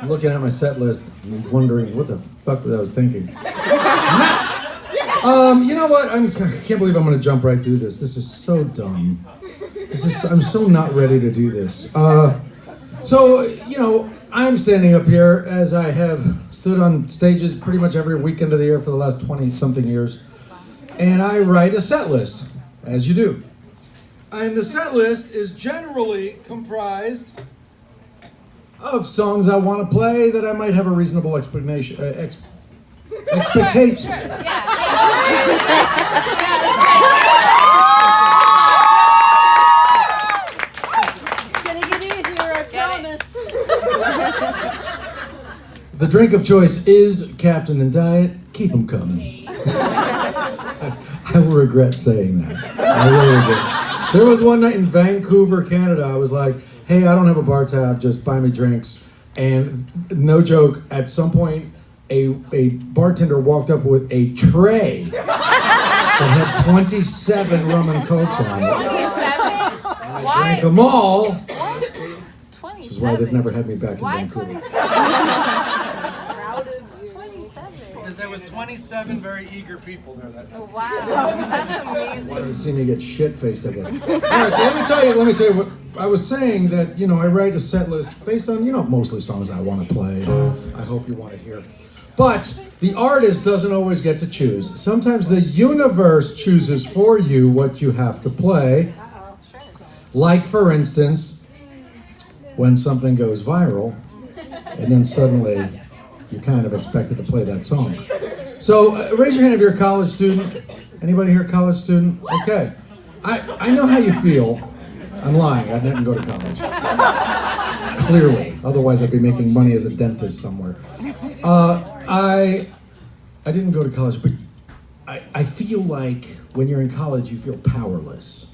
looking at my set list and wondering what the fuck I was thinking. You know what? I can't believe I'm going to jump right through this. This is so dumb. I'm so not ready to do this. I'm standing up here as I have stood on stages pretty much every weekend of the year for the last 20-something years. And I write a set list, as you do. And the set list is generally comprised of songs I want to play that I might have a reasonable expectation. Expectation. The drink of choice is Captain and Diet. Keep them coming. I will regret saying that. I will regret. There was one night in Vancouver, Canada, I was like, hey, I don't have a bar tab, just buy me drinks. And no joke, at some point, a bartender walked up with a tray that had 27 rum and cokes on it. 27? And I drank them all. What? 27? Which is why they've never had me back in Vancouver. 27? Because there was 27 very eager people there that night. Oh, wow, that's amazing. Wanted to see me get shit-faced, I guess. All right, so let me tell you what I was saying, that, I write a set list based on, mostly songs I want to play. I hope you want to hear. But the artist doesn't always get to choose. Sometimes the universe chooses for you what you have to play. Like, for instance, when something goes viral, and then suddenly you're kind of expected to play that song. So raise your hand if you're a college student. Anybody here a college student? Okay. I know how you feel. I'm lying. I didn't go to college. Clearly. Otherwise I'd be making money as a dentist somewhere. I didn't go to college, but I feel like when you're in college you feel powerless.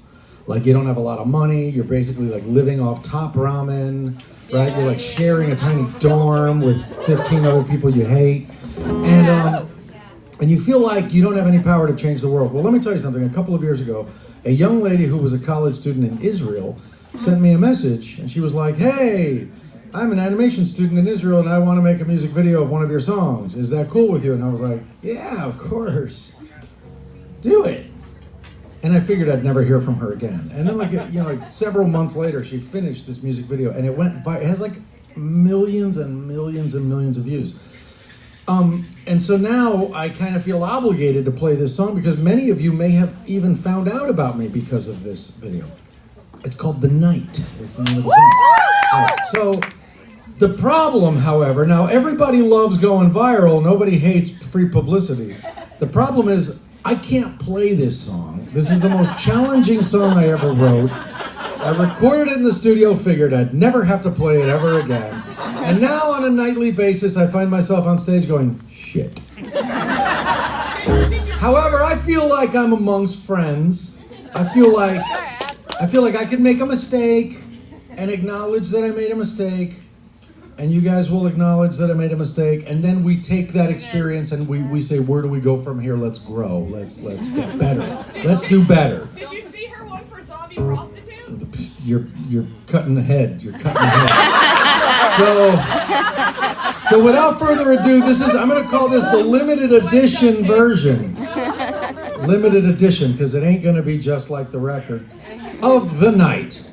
Like you don't have a lot of money, you're basically like living off top ramen, right? You're like sharing a tiny dorm with 15 other people you hate. And you feel like you don't have any power to change the world. Well, let me tell you something. A couple of years ago, a young lady who was a college student in Israel sent me a message, and she was like, hey, I'm an animation student in Israel, and I want to make a music video of one of your songs. Is that cool with you? And I was like, yeah, of course. Do it. And I figured I'd never hear from her again. And then like several months later, she finished this music video, and it has like millions and millions and millions of views. And so now I kind of feel obligated to play this song because many of you may have even found out about me because of this video. It's called The Night. It's the name of the song. All right, so the problem, however, now everybody loves going viral. Nobody hates free publicity. The problem is I can't play this song. This is the most challenging song I ever wrote. I recorded it in the studio, figured I'd never have to play it ever again. And now on a nightly basis, I find myself on stage going, shit. However, I feel like I'm amongst friends. I feel like I could make a mistake and acknowledge that I made a mistake. And you guys will acknowledge that I made a mistake. And then we take that experience and we say, where do we go from here? Let's grow. Let's get better. Let's do better. Did you see her one for zombie prostitute? You're cutting ahead. You're cutting ahead. So without further ado, I'm going to call this the limited edition version. Limited edition, because it ain't going to be just like the record of The Night.